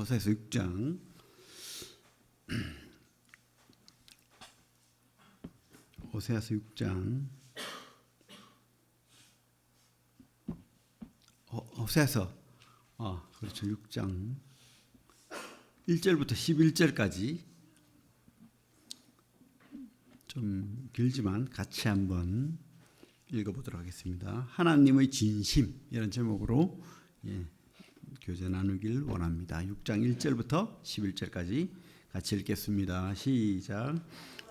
호세아서 6장 호세아서 6장 호세아서 그렇죠. 6장 1절부터 11절까지 좀 길지만 같이 한번 읽어보도록 하겠습니다. 하나님의 진심 이런 제목으로 교제 나누길 원합니다. 6장 1절부터 11절까지 같이 읽겠습니다. 시작.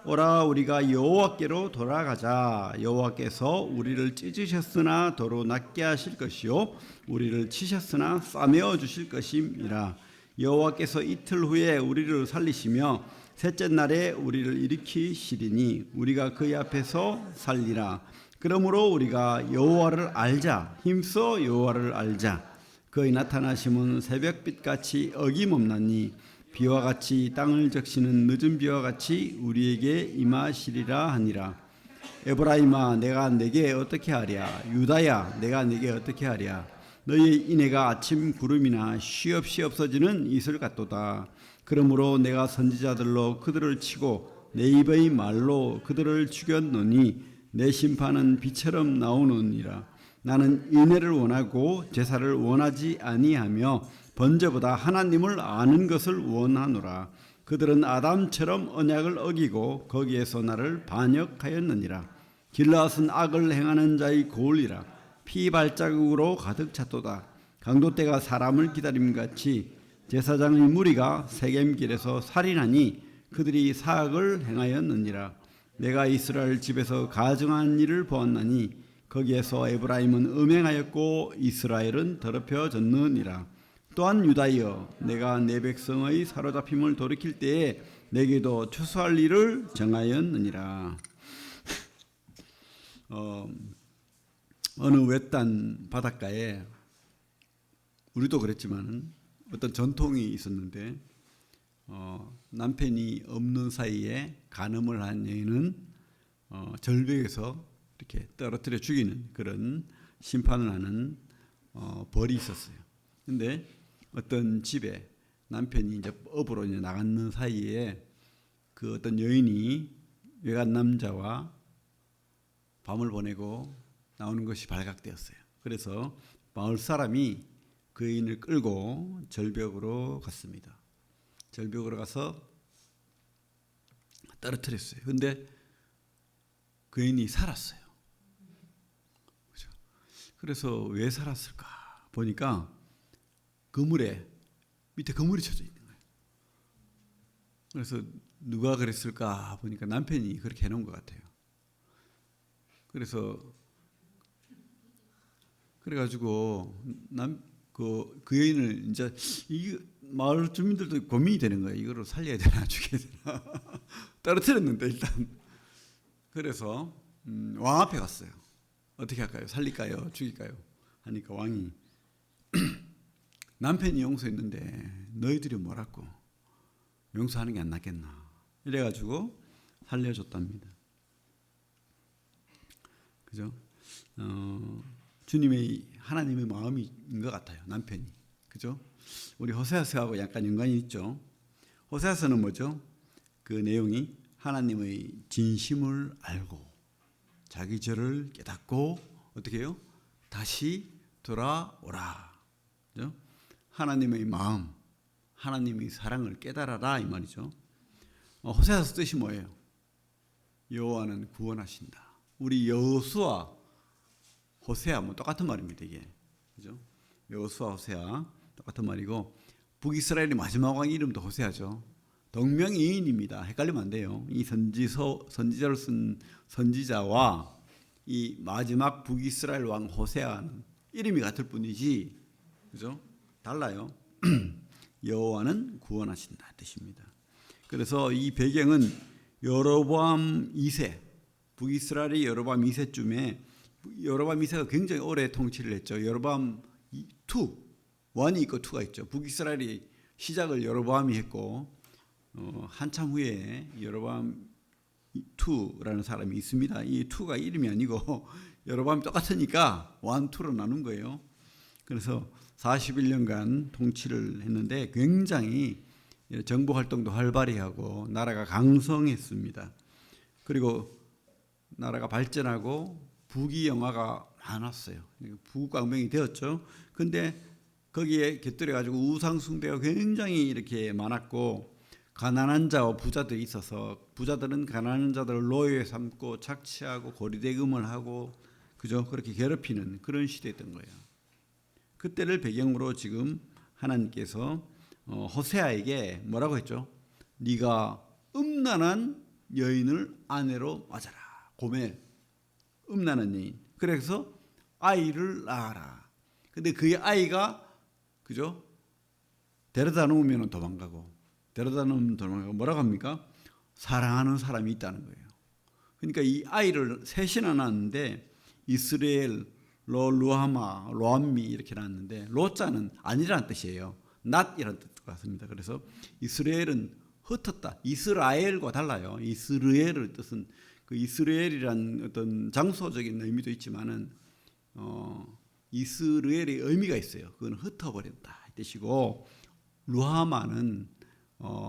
오라 우리가 여호와께로 돌아가자. 여호와께서 우리를 찢으셨으나 도로 낫게 하실 것이요 우리를 치셨으나 싸매어 주실 것임이라. 여호와께서 이틀 후에 우리를 살리시며 셋째 날에 우리를 일으키시리니 우리가 그의 앞에서 살리라. 그러므로 우리가 여호와를 알자. 힘써 여호와를 알자. 그의 나타나심은 새벽빛같이 어김없나니 비와 같이 땅을 적시는 늦은 비와 같이 우리에게 임하시리라 하니라. 에브라임아 내가 내게 어떻게 하랴. 유다야 내가 내게 어떻게 하랴. 너희의 인애가 아침 구름이나 쉬없이 없어지는 이슬 같도다. 그러므로 내가 선지자들로 그들을 치고 내 입의 말로 그들을 죽였노니 내 심판은 비처럼 나오느니라. 나는 인애를 원하고 제사를 원하지 아니하며 번제보다 하나님을 아는 것을 원하노라. 그들은 아담처럼 언약을 어기고 거기에서 나를 반역하였느니라. 길라앗은 악을 행하는 자의 고울이라. 피 발자국으로 가득 찼도다. 강도떼가 사람을 기다림같이 제사장의 무리가 세겜길에서 살인하니 그들이 사악을 행하였느니라. 내가 이스라엘 집에서 가증한 일을 보았나니 거기에서 에브라임은 음행하였고 이스라엘은 더럽혀졌느니라. 또한 유다여 내가 내 백성의 사로잡힘을 돌이킬 때에 내게도 추수할 일을 정하였느니라. 어느 외딴 바닷가에 우리도 그랬지만 어떤 전통이 있었는데 남편이 없는 사이에 간음을 한 여인은 절벽에서 이렇게 떨어뜨려 죽이는 그런 심판을 하는 벌이 있었어요. 근데 어떤 집에 남편이 이제 업으로 이제 나가는 사이에 그 어떤 여인이 외간 남자와 밤을 보내고 나오는 것이 발각되었어요. 그래서 마을 사람이 그 여인을 끌고 절벽으로 갔습니다. 절벽으로 가서 떨어뜨렸어요. 근데 그 여인이 살았어요. 그렇죠? 그래서 왜 살았을까 보니까 그물에 밑에 그물이 쳐져 있는 거예요. 그래서 누가 그랬을까 보니까 남편이 그렇게 해놓은 것 같아요. 그래가지고 그 여인을 이제 이 마을 주민들도 고민이 되는 거예요. 이거를 살려야 되나 죽여야 되나. 떨어뜨렸는데 일단 그래서 왕 앞에 갔어요. 어떻게 할까요? 살릴까요? 죽일까요? 하니까 왕이 남편이 용서했는데 너희들이 뭐라고 용서하는 게 안 낫겠나. 이래가지고 살려줬답니다. 그죠? 주님의 하나님의 마음인 것 같아요. 남편이. 그죠? 우리 호세아서하고 약간 연관이 있죠. 호세아서는 뭐죠? 그 내용이 하나님의 진심을 알고 자기 죄를 깨닫고 어떻게 해요? 다시 돌아오라. 그죠? 하나님의 마음, 하나님의 사랑을 깨달아라 이 말이죠. 호세아서 뜻이 뭐예요? 여호와는 구원하신다. 우리 여호수아 호세아 뭐 똑같은 말입니다. 이게 그죠? 여호수아 호세아 똑같은 말이고 북이스라엘의 마지막 왕 이름도 호세아죠. 동명이인입니다. 헷갈리면 안 돼요. 이 선지자를 쓴 선지자와 이 마지막 북이스라엘 왕 호세아는 이름이 같을 뿐이지, 그죠? 달라요. 여호와는 구원하신다 뜻입니다. 그래서 이 배경은 여로보암 2세, 북이스라엘의 여로보암 2세쯤에 여로보암 2세가 굉장히 오래 통치를 했죠. 여로보암 2, 1이 있고 2가 있죠. 북이스라엘이 시작을 여로보암이 했고 한참 후에 여로보암 2라는 사람이 있습니다. 이 2가 이름이 아니고 여로보암이 똑같으니까 1, 2로 나눈 거예요. 그래서 41년간 통치를 했는데 굉장히 정보 활동도 활발히 하고 나라가 강성했습니다. 그리고 나라가 발전하고 부귀 영화가 많았어요. 부광명이 되었죠. 근데 거기에 곁들여 가지고 우상숭배가 굉장히 이렇게 많았고 가난한 자와 부자들이 있어서 부자들은 가난한 자들을 노예 삼고 착취하고 고리대금을 하고 그죠? 그렇게 괴롭히는 그런 시대였던 거예요. 그때를 배경으로 지금 하나님께서 호세아에게 뭐라고 했죠? 네가 음란한 여인을 아내로 맞아라. 고멜, 음란한 여인. 그래서 아이를 낳아라. 근데 그 아이가 그죠? 데려다 놓으면 도망가고 데려다 놓으면 도망가고 뭐라고 합니까? 사랑하는 사람이 있다는 거예요. 그러니까 이 아이를 셋이나 낳았는데 이스라엘, 루하마, 로암미 이렇게 낳았는데 로자는 아니라는 뜻이에요. not이라는 뜻 같습니다. 그래서 이스라엘은 흩었다. 이스라엘과 달라요. 이스라엘의 뜻은 그 이스라엘이란 어떤 장소적인 의미도 있지만은 이스라엘의 의미가 있어요. 그건 흩어버린다 이 뜻이고 루하마는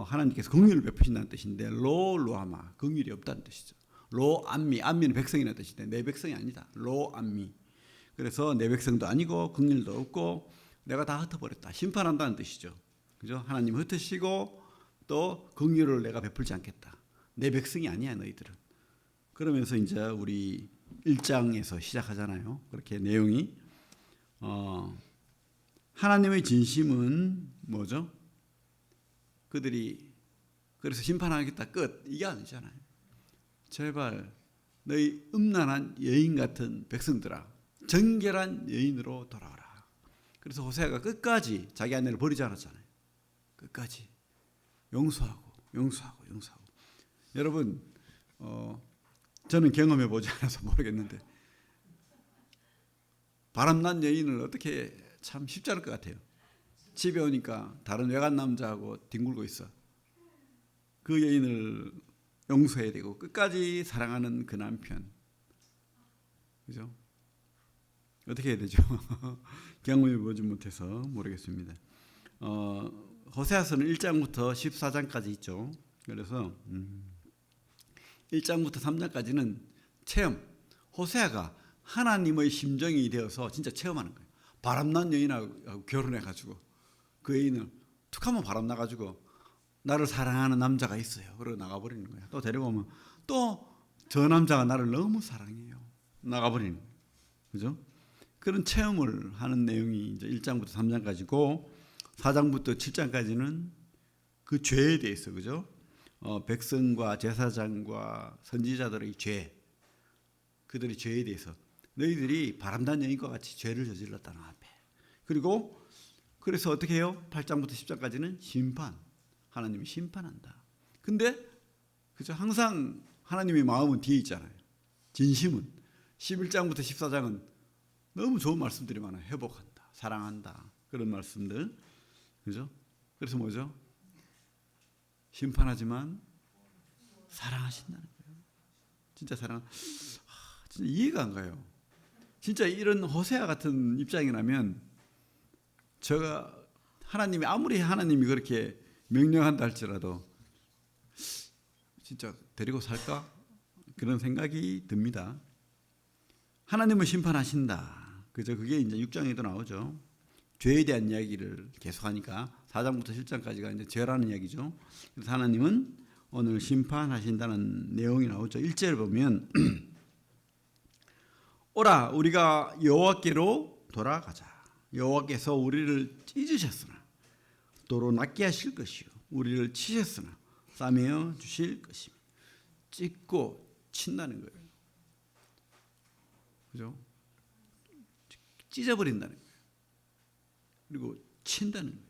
하나님께서 긍휼을 베푸신다는 뜻인데 루하마 긍휼이 없다는 뜻이죠. 로암미 암미는 백성이라는 뜻인데 내 백성이 아니다. 로암미 그래서 내 백성도 아니고 긍휼도 없고 내가 다 흩어버렸다. 심판한다는 뜻이죠. 그죠? 하나님 흩으시고 또 긍휼을 내가 베풀지 않겠다. 내 백성이 아니야 너희들은. 그러면서 이제 우리 1장에서 시작하잖아요. 그렇게 내용이 하나님의 진심은 뭐죠? 그들이 그래서 심판하겠다 끝 이게 아니잖아요. 제발 너희 음란한 여인 같은 백성들아 정결한 여인으로 돌아와라. 그래서 호세아가 끝까지 자기 아내를 버리지 않았잖아요. 끝까지 용서하고 용서하고 용서하고. 여러분 저는 경험해 보지 않아서 모르겠는데 바람난 여인을 어떻게 참 쉽지 않을 것 같아요. 집에 오니까 다른 외간 남자하고 뒹굴고 있어. 그 여인을 용서해야 되고 끝까지 사랑하는 그 남편. 그죠? 어떻게 해야 되죠? 경험해 보지 못해서 모르겠습니다. 호세아서는 1장부터 14장까지 있죠. 그래서 1장부터 3장까지는 체험. 호세아가 하나님의 심정이 되어서 진짜 체험하는 거예요. 바람난 여인하고 결혼해가지고 그 여인을 툭 하면 바람나가지고 나를 사랑하는 남자가 있어요. 그러고 나가버리는 거예요. 또 데려오면 또 저 남자가 나를 너무 사랑해요. 나가버리는 거예요. 그죠? 그런 체험을 하는 내용이 이제 1장부터 3장까지고 4장부터 7장까지는 그 죄에 대해서 그죠? 백성과 제사장과 선지자들의 죄, 그들의 죄에 대해서 너희들이 바람난 여인과 같이 죄를 저질렀다 나 앞에. 그리고 그래서 어떻게 해요? 8장부터 10장까지는 심판. 하나님이 심판한다. 근데 그죠? 항상 하나님의 마음은 뒤에 있잖아요. 진심은 11장부터 14장은 너무 좋은 말씀들이 많아요. 회복한다, 사랑한다 그런 말씀들, 그죠? 그래서 뭐죠? 심판하지만 사랑하신다는 거예요. 진짜 사랑. 진짜 이해가 안 가요. 진짜 이런 호세아 같은 입장이라면 제가 하나님이 아무리 하나님이 그렇게 명령한다 할지라도 진짜 데리고 살까? 그런 생각이 듭니다. 하나님은 심판하신다. 그죠? 그게 이제 6장에도 나오죠. 죄에 대한 이야기를 계속하니까 4장부터 7장까지가 이제 죄라는 이야기죠. 그래서 하나님은 오늘 심판하신다는 내용이 나오죠. 1절 보면 오라 우리가 여호와께로 돌아가자. 여호와께서 우리를 찢으셨으나 도로 낫게 하실 것이요 우리를 치셨으나 싸매어 주실 것이며. 찢고 친다는 거예요. 그죠? 찢어버린다는 거예요. 그리고 친다는 거예요.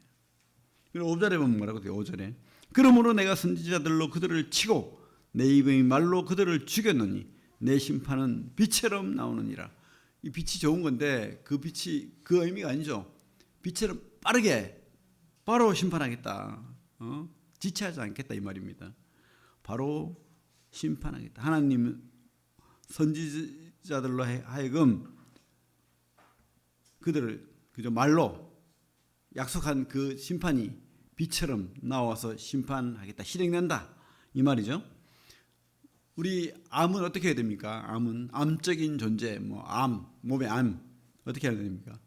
그리고 5절에 보면 뭐라고 돼요? 5절에 그러므로 내가 선지자들로 그들을 치고 내 입의 말로 그들을 죽였노니 내 심판은 빛처럼 나오느니라. 이 빛이 좋은 건데 그 빛이 그 의미가 아니죠. 빛처럼 빠르게 바로 심판하겠다. 지체하지 않겠다 이 말입니다. 바로 심판하겠다. 하나님은 선지자들로 하여금 그들을 그죠? 말로 약속한 그 심판이 비처럼 나와서 심판하겠다, 실행된다 이 말이죠. 우리 암은 어떻게 해야 됩니까? 암은 암적인 존재, 몸의 암 어떻게 해야 됩니까?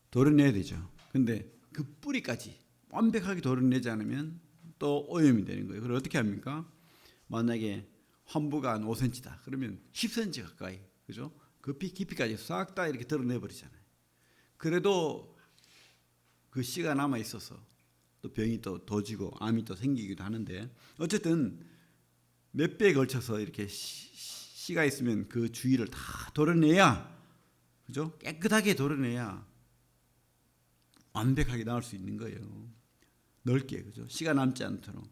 도려내야 되죠. 근데 그 뿌리까지 완벽하게 도려내지 않으면 또 오염이 되는 거예요. 그럼 어떻게 합니까? 만약에 환부가 한 5cm다. 그러면 10cm 가까이, 그죠? 그 깊이까지 싹 다 이렇게 드러내 버리잖아요. 그래도 그 씨가 남아 있어서 또 병이 또 도지고 암이 또 생기기도 하는데, 어쨌든 몇 배에 걸쳐서 이렇게 씨가 있으면 그 주위를 다 도려내야, 그죠? 깨끗하게 도려내야 완벽하게 나올 수 있는 거예요. 넓게, 그죠? 씨가 남지 않도록.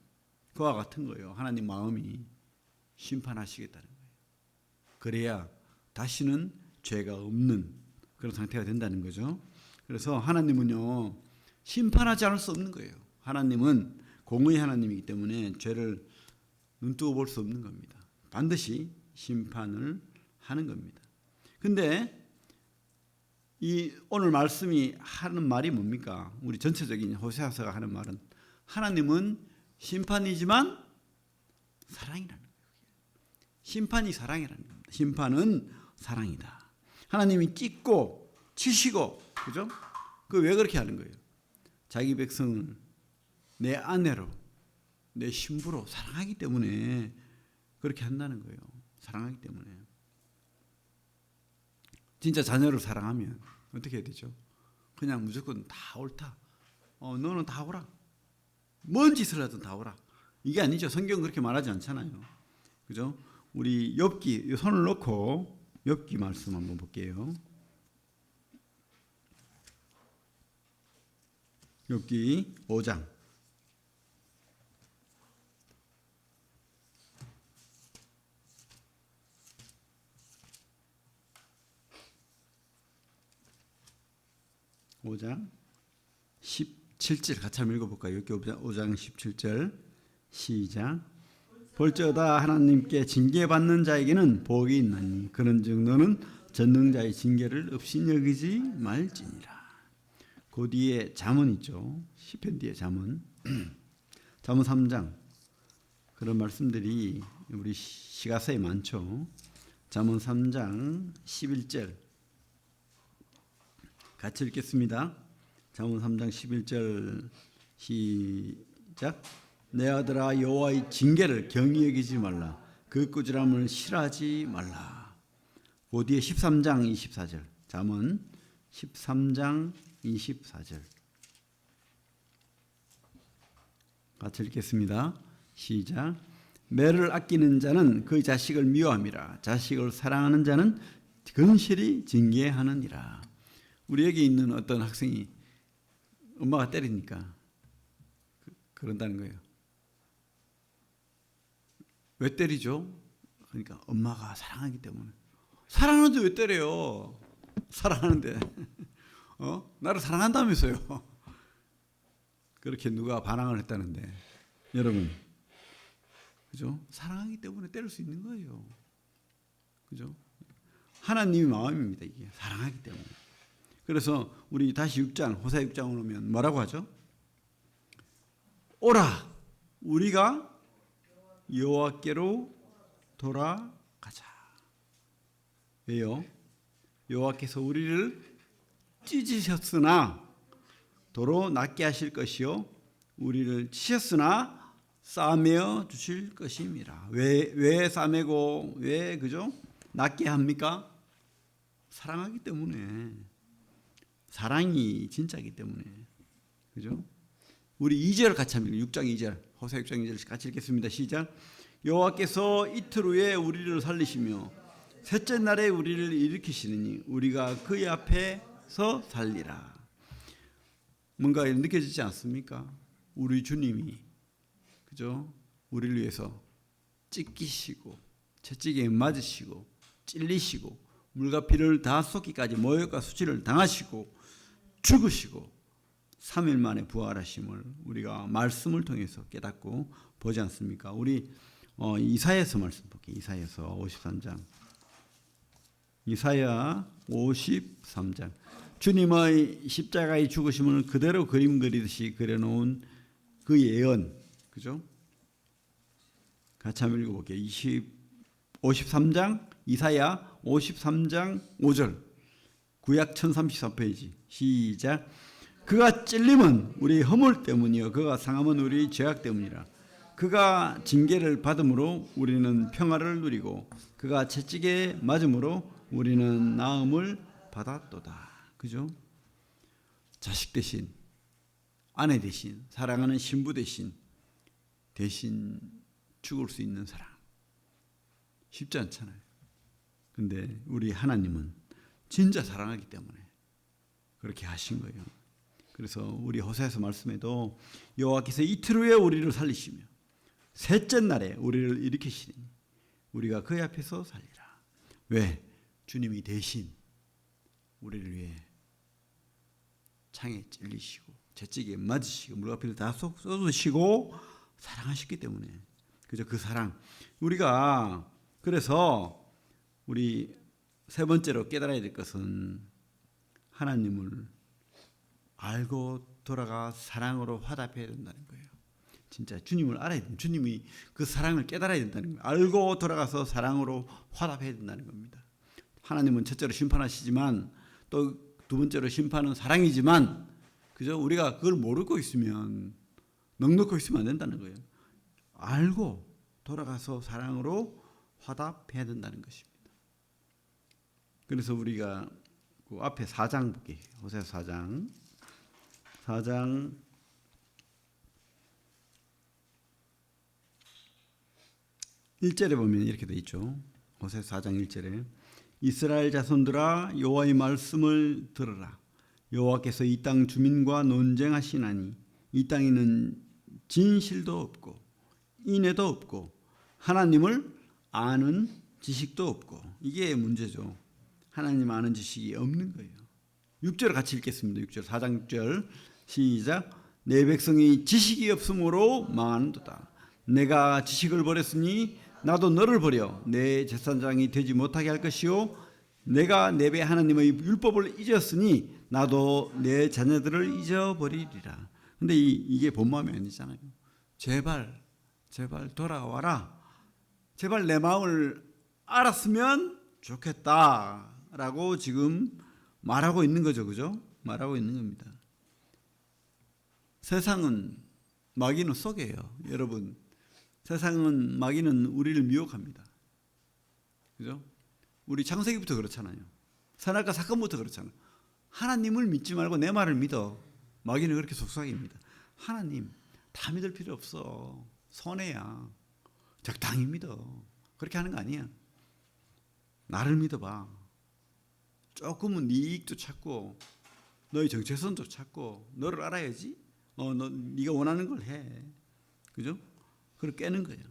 그와 같은 거예요. 하나님 마음이 심판하시겠다는 거예요. 그래야 다시는 죄가 없는 그런 상태가 된다는 거죠. 그래서 하나님은요, 심판하지 않을 수 없는 거예요. 하나님은 공의의 하나님이기 때문에 죄를 눈뜨고 볼 수 없는 겁니다. 반드시 심판을 하는 겁니다. 근데 이 오늘 말씀이 하는 말이 뭡니까? 우리 전체적인 호세아서가 하는 말은 하나님은 심판이지만 사랑이라는 거예요. 심판이 사랑이라는 겁니다. 심판은 사랑이다. 하나님이 찢고 치시고, 그죠? 그 왜 그렇게 하는 거예요? 자기 백성을 내 아내로, 내 신부로 사랑하기 때문에 그렇게 한다는 거예요. 사랑하기 때문에. 진짜 자녀를 사랑하면 어떻게 해야 되죠? 그냥 무조건 다 옳다. 너는 다 오라. 뭔 짓을 하든 다 오라. 이게 아니죠. 성경은 그렇게 말하지 않잖아요. 그죠? 우리 욥기, 손을 놓고 욥기 말씀 한번 볼게요. 욥기 5장. (5장) 17절 같이 한번 읽어볼까요? 욥기 5장 17절 시작. 볼지어다 하나님께 징계받는 자에게는 복이 있나니 그런즉 너는 전능자의 징계를 없이 여기지 말지니라. 그 뒤에 잠언 있죠. 시편 뒤에 잠언. 잠언 3장. 그런 말씀들이 우리 시가서에 많죠. 잠언 3장 11절 같이 읽겠습니다. 잠언 3장 11절 시작. 내 아들아 여호와의 징계를 경히 여기지 말라. 그 꾸지람을 싫어하지 말라. 그 뒤에 13장 24절. 잠언 13장 24절 같이 읽겠습니다. 시작. 매를 아끼는 자는 그 자식을 미워함이라. 자식을 사랑하는 자는 근실히 징계하느니라. 우리 여기 있는 어떤 학생이 엄마가 때리니까 그런다는 거예요. 왜 때리죠? 그러니까 엄마가 사랑하기 때문에. 사랑하는데 왜 때려요? 사랑하는데. 나를 사랑한다면서요. 그렇게 누가 반항을 했다는데. 여러분, 그죠? 사랑하기 때문에 때릴 수 있는 거예요. 그죠? 하나님의 마음입니다, 이게. 사랑하기 때문에. 그래서 우리 다시 6장, 호사 6장을 오면 뭐라고 하죠? 오라, 우리가 여호와께로 돌아가자. 왜요? 여호와께서 우리를 찢으셨으나 도로 낫게 하실 것이요 우리를 치셨으나 싸매어 주실 것임이라. 왜 싸매고 왜 그죠? 낫게 합니까? 사랑하기 때문에. 사랑이 진짜이기 때문에. 그죠? 우리 2절 같이 합니다. 6장 2절. 호세 6장 2절 같이 읽겠습니다. 시작. 여호와께서 이틀 후에 우리를 살리시며 셋째 날에 우리를 일으키시느니 우리가 그의 앞에서 살리라. 뭔가 느껴지지 않습니까? 우리 주님이 그죠? 우리를 위해서 찢기시고 채찍에 맞으시고 찔리시고 물과 피를 다 쏟기까지 모욕과 수치를 당하시고 죽으시고 3일 만에 부활하심을 우리가 말씀을 통해서 깨닫고 보지 않습니까? 우리 이사야서 말씀 볼게요. 이사야서 53장. 이사야 53장. 주님의 십자가의 죽으심을 그대로 그림 그리듯이 그려놓은 그 예언, 그죠? 같이 한번 읽어볼게요. 53장, 이사야 53장 5절, 구약 1034페이지. 시작. 그가 찔림은 우리 허물 때문이요 그가 상함은 우리 죄악 때문이라. 그가 징계를 받음으로 우리는 평화를 누리고 그가 채찍에 맞음으로 우리는 나음을 받았도다. 그죠? 자식 대신, 아내 대신, 사랑하는 신부 대신 죽을 수 있는 사랑. 쉽지 않잖아요. 근데 우리 하나님은 진짜 사랑하기 때문에 그렇게 하신 거예요. 그래서 우리 호세아서 말씀에도 여호와께서 이틀 후에 우리를 살리시며 셋째 날에 우리를 일으키시니 우리가 그의 앞에서 살리라. 왜? 주님이 대신 우리를 위해 창에 찔리시고 채찍에 맞으시고 물가피를 다 쏟으시고 사랑하셨기 때문에. 그죠? 그 사랑. 우리가 그래서 우리 세 번째로 깨달아야 될 것은 하나님을 알고 돌아가 사랑으로 화답해야 된다는 거예요. 진짜 주님을 알아야 됩니다. 주님이 그 사랑을 깨달아야 된다는 거예요. 알고 돌아가서 사랑으로 화답해야 된다는 겁니다. 하나님은 첫째로 심판하시지만 또 두 번째로 심판은 사랑이지만, 그죠? 우리가 그걸 모르고 있으면, 넉넉히 있으면 안 된다는 거예요. 알고 돌아가서 사랑으로 화답해야 된다는 것입니다. 그래서 우리가 그 앞에 4장 볼게요. 호세아서 4장 1절에 보면 이렇게 돼 있죠. 호세아서 4장 1절에 이스라엘 자손들아 여호와의 말씀을 들으라. 여호와께서 이 땅 주민과 논쟁하시나니 이 땅에는 진실도 없고 인애도 없고 하나님을 아는 지식도 없고. 이게 문제죠. 하나님 아는 지식이 없는 거예요. 6절 같이 읽겠습니다. 6절 4장 6절 시작. 내 백성이 지식이 없으므로 망하는도다. 내가 지식을 버렸으니 나도 너를 버려 내 제사장이 되지 못하게 할 것이요 내가 내 배 하나님의 율법을 잊었으니 나도 내 자녀들을 잊어버리리라. 근데 이게 본 마음이 아니잖아요. 제발 돌아와라. 제발 내 마음을 알았으면 좋겠다라고 지금 말하고 있는 거죠. 그죠? 말하고 있는 겁니다. 세상은 마귀는 속여요. 여러분, 세상은 마귀는 우리를 미혹합니다. 그죠? 우리 창세기부터 그렇잖아요. 선악과 사건부터 그렇잖아요. 하나님을 믿지 말고 내 말을 믿어. 마귀는 그렇게 속삭입니다. 하나님 다 믿을 필요 없어. 손해야. 적당히 믿어. 그렇게 하는 거 아니야. 나를 믿어봐. 조금은 네 이익도 찾고 너의 정체성도 찾고 너를 알아야지. 네가 원하는 걸 해. 그죠? 그걸 깨는 거예요.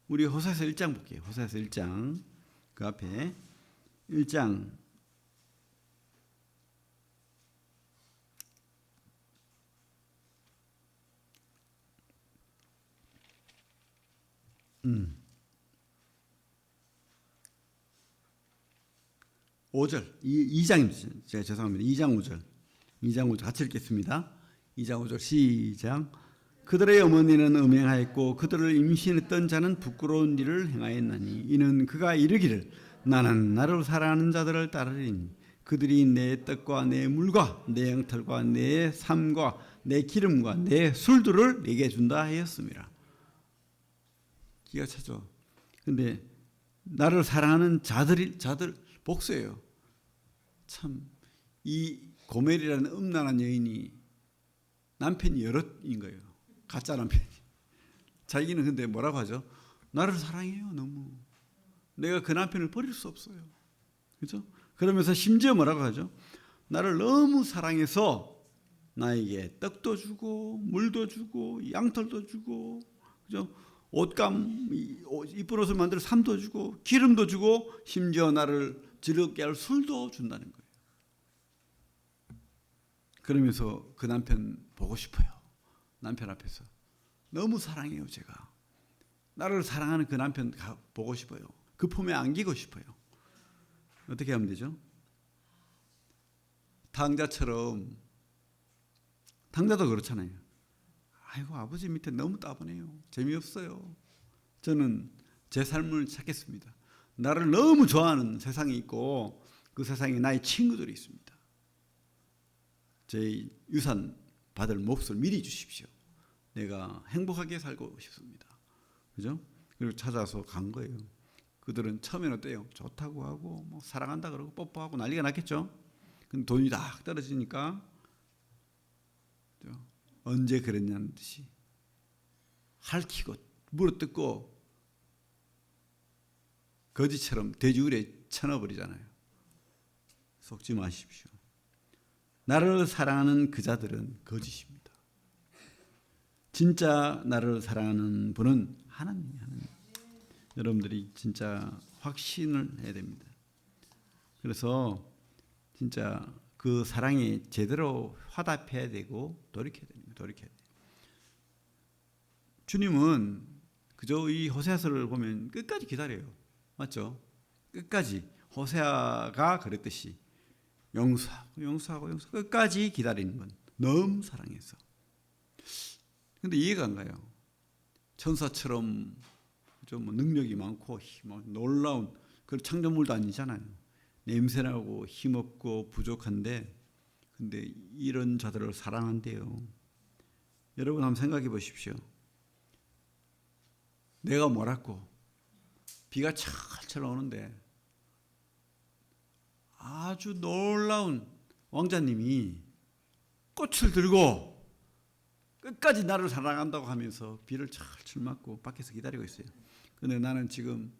우리 호세아서 1장 볼게요. 호세아서 1장 그 앞에 1장 5절 2장입니다. 제가 죄송합니다. 2장 5절 같이 읽겠습니다. 2장 5절 시작. 그들의 어머니는 음행하였고 그들을 임신했던 자는 부끄러운 일을 행하였나니 이는 그가 이르기를 나는 나를 사랑하는 자들을 따르리니 그들이 내 떡과 내 물과 내 양털과 내 삶과 내 기름과 내 술들을 내게 준다 하였습니다. 기가 차죠. 근데 나를 사랑하는 자들 복수예요. 참 이 고멜이라는 음란한 여인이 남편이 여럿인 거예요. 가짜 남편이. 자기는 근데 뭐라고 하죠? 나를 사랑해요. 너무. 내가 그 남편을 버릴 수 없어요. 그죠? 그러면서 심지어 뭐라고 하죠? 나를 너무 사랑해서 나에게 떡도 주고 물도 주고 양털도 주고, 그죠? 옷감 이쁜 옷을 만들어 삶도 주고 기름도 주고 심지어 나를 즐겁게 할 술도 준다는 거예요. 그러면서 그 남편 보고 싶어요. 남편 앞에서 너무 사랑해요. 제가 나를 사랑하는 그 남편 보고 싶어요. 그 품에 안기고 싶어요. 어떻게 하면 되죠? 탕자처럼, 탕자도 그렇잖아요. 아이고, 아버지 밑에 너무 따분해요. 재미없어요. 저는 제 삶을 찾겠습니다. 나를 너무 좋아하는 세상이 있고 그 세상에 나의 친구들이 있습니다. 제 유산 받을 몫을 미리 주십시오. 내가 행복하게 살고 싶습니다. 그죠? 그리고 찾아서 간 거예요. 그들은 처음에는 어때요? 좋다고 하고 뭐 사랑한다 그러고 뽀뽀하고 난리가 났겠죠. 근데 돈이 딱 떨어지니까 언제 그랬냐는 듯이 핥히고 물어뜯고 거지처럼 돼지우리에 쳐넣어버리잖아요. 속지 마십시오. 나를 사랑하는 그 자들은 거짓입니다. 진짜 나를 사랑하는 분은 하나님이에요. 하나님. 여러분들이 진짜 확신을 해야 됩니다. 그래서 진짜 그 사랑에 제대로 화답해야 되고 돌이켜야 됩니다. 돌이켜야 돼요. 주님은 그저 이 호세아서를 보면 끝까지 기다려요. 맞죠? 끝까지 호세아가 그랬듯이 용서하고 끝까지 기다리는 건 너무 사랑해서. 근데 이해가 안 가요. 천사처럼 좀 능력이 많고 놀라운 그런 창조물도 아니잖아요. 냄새나고 힘없고 부족한데 근데 이런 자들을 사랑한대요. 여러분 한번 생각해 보십시오. 내가 뭐라고 비가 철철 오는데 아주 놀라운 왕자님이 꽃을 들고 끝까지 나를 사랑한다고 하면서 비를 철철 맞고 밖에서 기다리고 있어요. 근데 나는 지금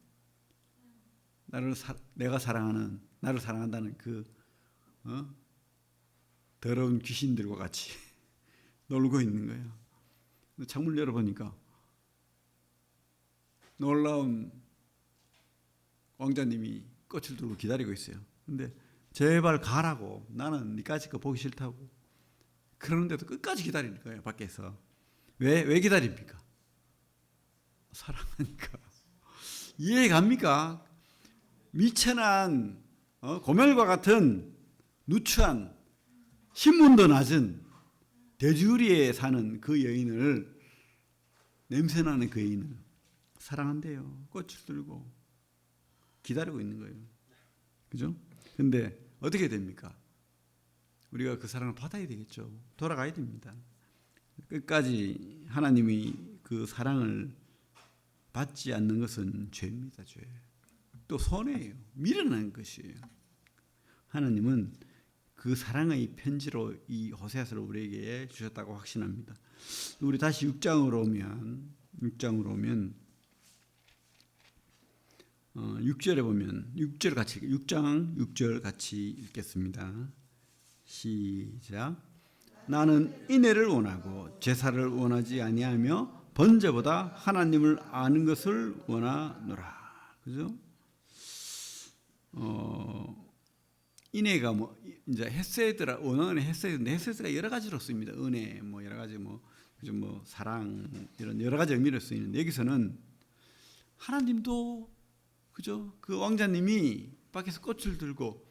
내가 사랑하는 나를 사랑한다는 그 더러운 귀신들과 같이 놀고 있는 거예요. 창문 열어보니까 놀라운 왕자님이 꽃을 들고 기다리고 있어요. 근데 제발 가라고. 나는 니까지 거 보기 싫다고. 그러는데도 끝까지 기다리는 거예요. 밖에서. 왜 기다립니까? 사랑하니까. 이해 갑니까? 미천한 고멜과 같은 누추한 신분도 낮은 돼지우리에 사는 그 여인을 냄새나는 그 여인을 사랑한대요. 꽃을 들고 기다리고 있는 거예요. 그죠? 근데 어떻게 됩니까? 우리가 그 사랑을 받아야 되겠죠. 돌아가야 됩니다. 끝까지 하나님이 그 사랑을 받지 않는 것은 죄입니다. 죄. 또 손해예요. 미련한 것이에요. 하나님은 그 사랑의 편지로 이 호세아서를 우리에게 주셨다고 확신합니다. 우리 다시 6장으로 오면 6절에 보면 6장 6절 같이 읽겠습니다. 시작. 나는 인애를 원하고 제사를 원하지 아니하며 번제보다 하나님을 아는 것을 원하노라. 그죠? 인애가 이제 헤세드라 원어는 헤세드인데 헤세드가 여러 가지로 쓰입니다. 은혜 여러 가지 그죠 사랑 이런 여러 가지 의미로 쓰이는데 여기서는 하나님도 그죠? 그 왕자님이 밖에서 꽃을 들고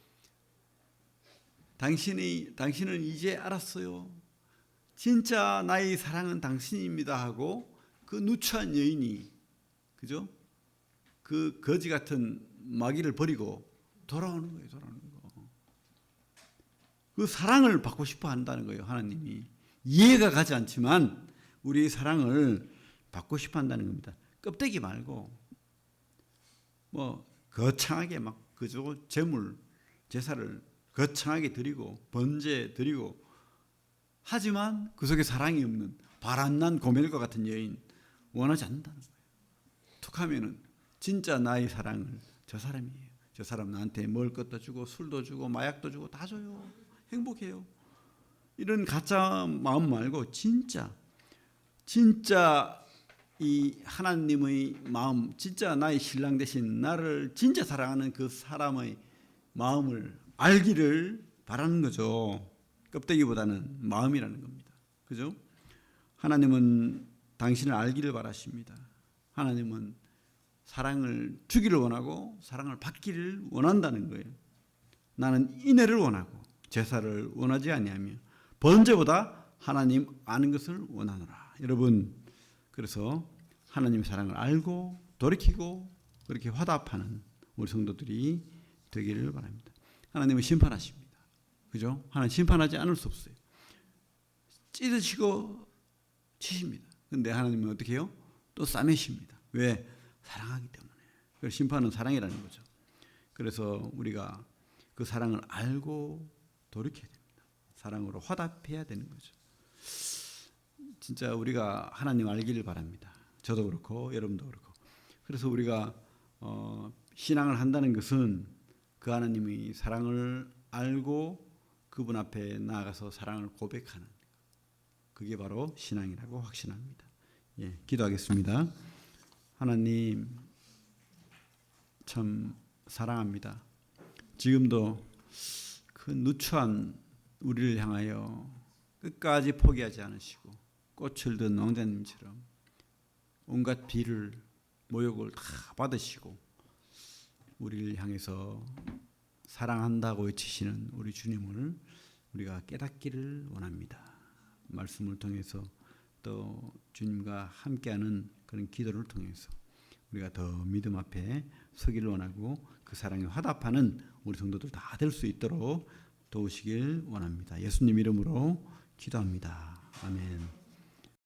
당신은 이제 알았어요. 진짜 나의 사랑은 당신입니다 하고 그 누추한 여인이 그죠? 그 거지 같은 마귀를 버리고 돌아오는 거예요. 그 사랑을 받고 싶어 한다는 거예요. 하나님이. 이해가 가지 않지만 우리의 사랑을 받고 싶어 한다는 겁니다. 껍데기 말고 거창하게 그저 제물 제사를 거창하게 드리고 번제 드리고 하지만 그 속에 사랑이 없는 바람난 고멜과 같은 여인 원하지 않는다는 거예요. 툭 하면은 진짜 나의 사랑을 저 사람이에요. 저 사람 나한테 먹을 것도 주고 술도 주고 마약도 주고 다 줘요. 행복해요. 이런 가짜 마음 말고 진짜 이 하나님의 마음, 진짜 나의 신랑 대신 나를 진짜 사랑하는 그 사람의 마음을 알기를 바라는 거죠. 껍데기보다는 마음이라는 겁니다. 그죠? 하나님은 당신을 알기를 바라십니다. 하나님은 사랑을 주기를 원하고 사랑을 받기를 원한다는 거예요. 나는 인애를 원하고 제사를 원하지 아니하며 번제보다 하나님 아는 것을 원하노라. 여러분, 그래서 하나님 사랑을 알고 돌이키고 그렇게 화답하는 우리 성도들이 되기를 바랍니다. 하나님은 심판하십니다. 그죠? 하나님 심판하지 않을 수 없어요. 찢으시고 치십니다. 근데 하나님은 어떻게 해요? 또 싸매십니다. 왜? 사랑하기 때문에. 그래서 심판은 사랑이라는 거죠. 그래서 우리가 그 사랑을 알고 돌이켜야 됩니다. 사랑으로 화답해야 되는 거죠. 진짜 우리가 하나님 알기를 바랍니다. 저도 그렇고 여러분도 그렇고. 그래서 우리가 신앙을 한다는 것은 그 하나님의 사랑을 알고 그분 앞에 나아가서 사랑을 고백하는, 그게 바로 신앙이라고 확신합니다. 예, 기도하겠습니다. 하나님 참 사랑합니다. 지금도 그 누추한 우리를 향하여 끝까지 포기하지 않으시고 꽃을 든 왕자님처럼 온갖 비를 모욕을 다 받으시고 우리를 향해서 사랑한다고 외치시는 우리 주님을 우리가 깨닫기를 원합니다. 말씀을 통해서 또 주님과 함께하는 그런 기도를 통해서 우리가 더 믿음 앞에 서기를 원하고 그 사랑에 화답하는 우리 성도들 다 될 수 있도록 도우시길 원합니다. 예수님 이름으로 기도합니다. 아멘.